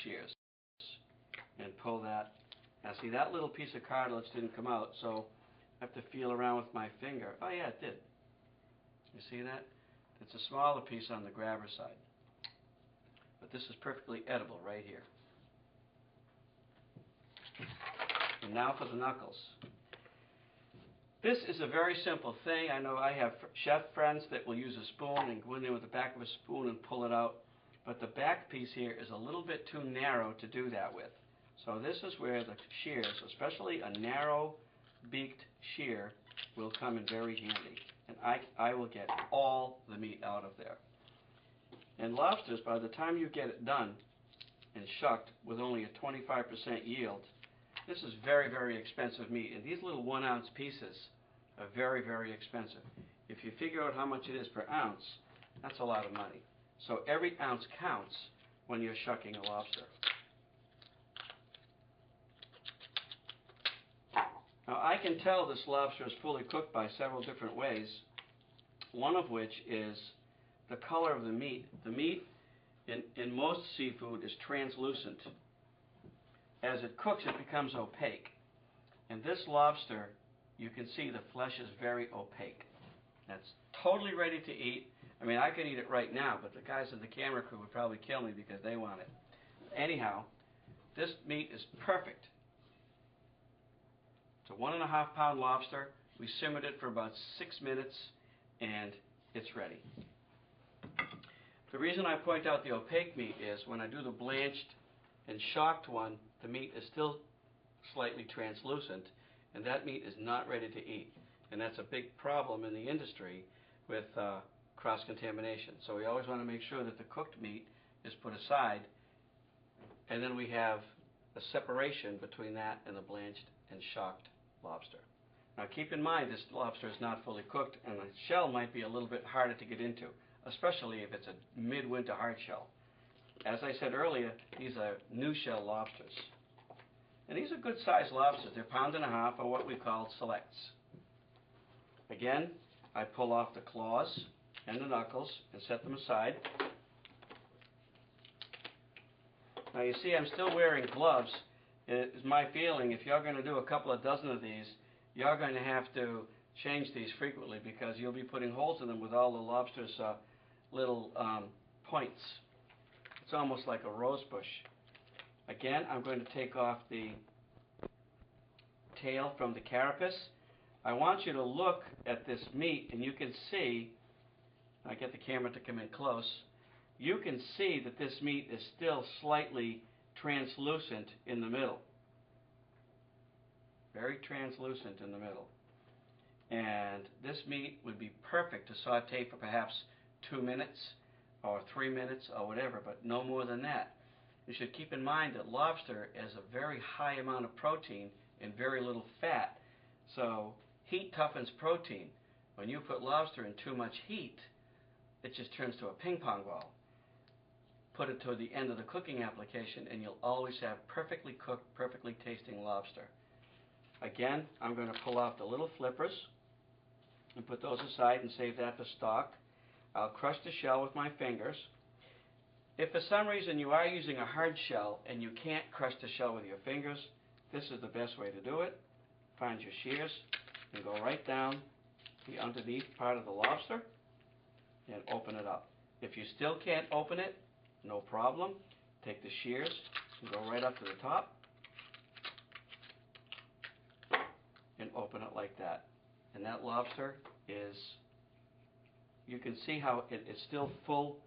shears and pull that. Now see, that little piece of cartilage didn't come out, so I have to feel around with my finger. Oh yeah, it did. You see that? It's a smaller piece on the grabber side. But this is perfectly edible right here. And now for the knuckles. This is a very simple thing. I know I have chef friends that will use a spoon and go in there with the back of a spoon and pull it out. But the back piece here is a little bit too narrow to do that with. So this is where the shears, especially a narrow beaked shear, will come in very handy. And I will get all the meat out of there. And lobsters, by the time you get it done and shucked with only a 25% yield, this is very, very expensive meat. And these little 1 ounce pieces are very, very expensive. If you figure out how much it is per ounce, that's a lot of money. So every ounce counts when you're shucking a lobster. Now I can tell this lobster is fully cooked by several different ways, one of which is the color of the meat. The meat in most seafood is translucent. As it cooks, it becomes opaque. And this lobster, you can see the flesh is very opaque. That's totally ready to eat. I mean, I could eat it right now, but the guys in the camera crew would probably kill me because they want it. Anyhow, this meat is perfect. It's a 1.5 pound lobster. We simmered it for about 6 minutes, and it's ready. The reason I point out the opaque meat is when I do the blanched and shocked one, the meat is still slightly translucent, and that meat is not ready to eat. And that's a big problem in the industry with cross-contamination. So we always want to make sure that the cooked meat is put aside, and then we have a separation between that and the blanched and shocked lobster. Now keep in mind, this lobster is not fully cooked, and the shell might be a little bit harder to get into, especially if it's a midwinter hard shell. As I said earlier, these are new shell lobsters. And these are good sized lobsters. They're 1.5 pounds, or what we call selects. Again, I pull off the claws and the knuckles and set them aside. Now you see I'm still wearing gloves. It is my feeling if you're going to do a couple of dozen of these, you're going to have to change these frequently because you'll be putting holes in them with all the lobster's little points. It's almost like a rose bush. Again, I'm going to take off the tail from the carapace. I want you to look at this meat, and you can see, I get the camera to come in close, you can see that this meat is still slightly translucent in the middle. Very translucent in the middle. And this meat would be perfect to saute for perhaps 2 minutes or 3 minutes or whatever, but no more than that. You should keep in mind that lobster has a very high amount of protein and very little fat. So heat toughens protein. When you put lobster in too much heat, it just turns to a ping pong ball. Put it to the end of the cooking application and you'll always have perfectly cooked, perfectly tasting lobster. Again, I'm going to pull off the little flippers and put those aside and save that for stock. I'll crush the shell with my fingers. If for some reason you are using a hard shell and you can't crush the shell with your fingers, this is the best way to do it. Find your shears and go right down the underneath part of the lobster and open it up. If you still can't open it, no problem. Take the shears and go right up to the top and open it like that. And that lobster is, you can see how it is still full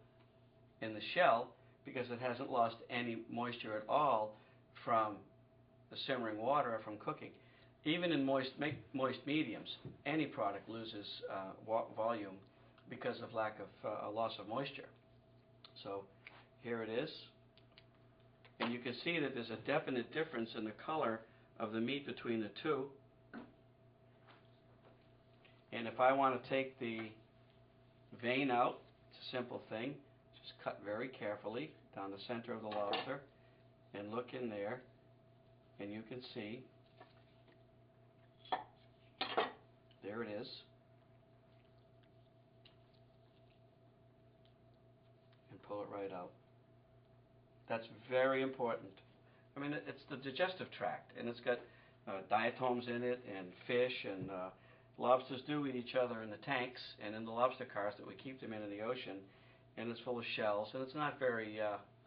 in the shell because it hasn't lost any moisture at all from the simmering water or from cooking. Even in moist mediums, any product loses volume because of lack of loss of moisture. So here it is. And you can see that there's a definite difference in the color of the meat between the two. And if I want to take the vein out, it's a simple thing. Just cut very carefully down the center of the lobster and look in there, and you can see, there it is. And pull it right out. That's very important. I mean, it's the digestive tract, and it's got diatoms in it, and fish, and lobsters do eat each other in the tanks and in the lobster cars that we keep them in the ocean, and it's full of shells, and it's not very,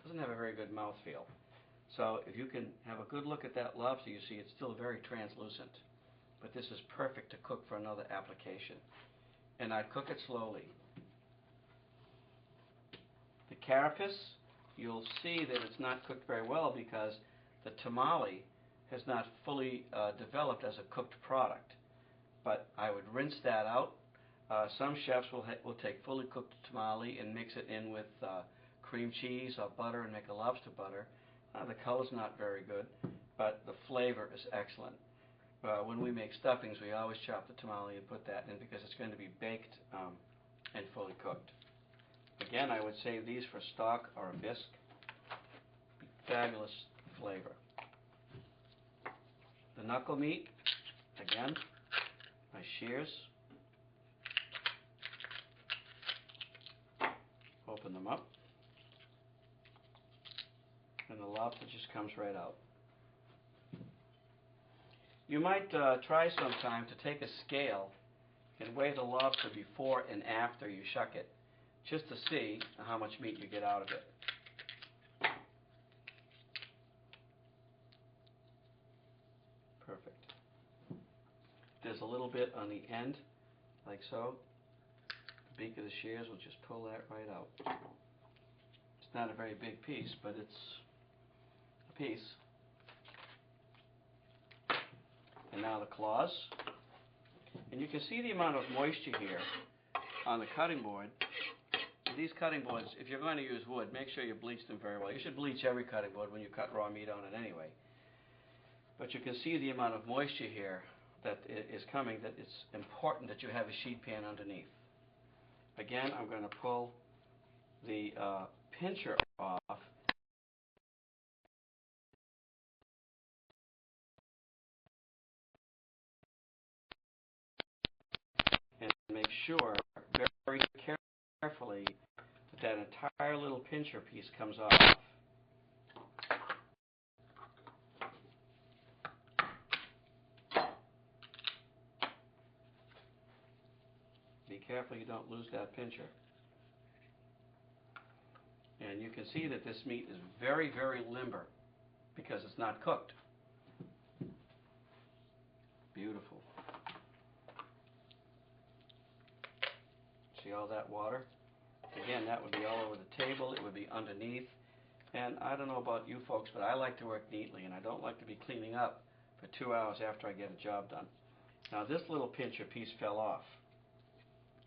doesn't have a very good mouthfeel. So if you can have a good look at that lobster, you see it's still very translucent. But this is perfect to cook for another application. And I'd cook it slowly. The carapace, you'll see that it's not cooked very well because the tamale has not fully developed as a cooked product. But I would rinse that out. Some chefs will take fully cooked tamale and mix it in with cream cheese or butter and make a lobster butter. The color's not very good, but the flavor is excellent. When we make stuffings, we always chop the tamale and put that in because it's going to be baked and fully cooked. Again, I would save these for stock or a bisque. Fabulous flavor. The knuckle meat, again, my shears. Open them up. And the lobster just comes right out. You might try sometime to take a scale and weigh the lobster before and after you shuck it, just to see how much meat you get out of it. Perfect. There's a little bit on the end, like so. The beak of the shears will just pull that right out. It's not a very big piece, but it's a piece. And now the claws. And you can see the amount of moisture here on the cutting board. These cutting boards, if you're going to use wood, make sure you bleach them very well. You should bleach every cutting board when you cut raw meat on it anyway. But you can see the amount of moisture here that is coming, that it's important that you have a sheet pan underneath. Again, I'm going to pull the pincher off. And make sure very carefully that entire little pincher piece comes off. Be careful you don't lose that pincher. And you can see that this meat is very, very limber because it's not cooked. Beautiful. See all that water? Again, that would be all over the table. It would be underneath. And I don't know about you folks, but I like to work neatly, and I don't like to be cleaning up for 2 hours after I get a job done. Now, this little pincher piece fell off,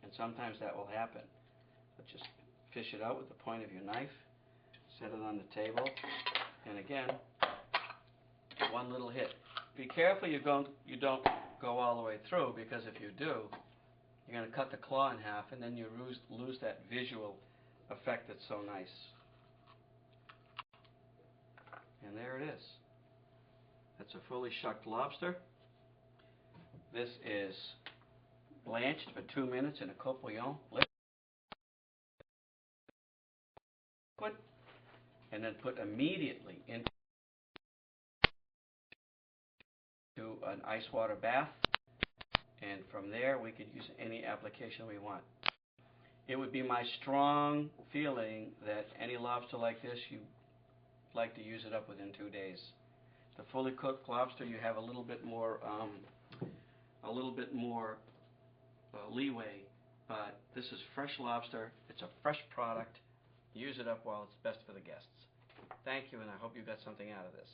and sometimes that will happen. But just fish it out with the point of your knife, set it on the table, and again, one little hit. Be careful you don't go all the way through, because if you do, you're going to cut the claw in half, and then you lose that visual effect that's so nice. And there it is. That's a fully shucked lobster. This is blanched for 2 minutes in a coquillon liquid, and then put immediately into an ice water bath. And from there, we could use any application we want. It would be my strong feeling that any lobster like this, you like to use it up within 2 days. The fully cooked lobster, you have a little bit more leeway, but this is fresh lobster. It's a fresh product. Use it up while it's best for the guests. Thank you, and I hope you got something out of this.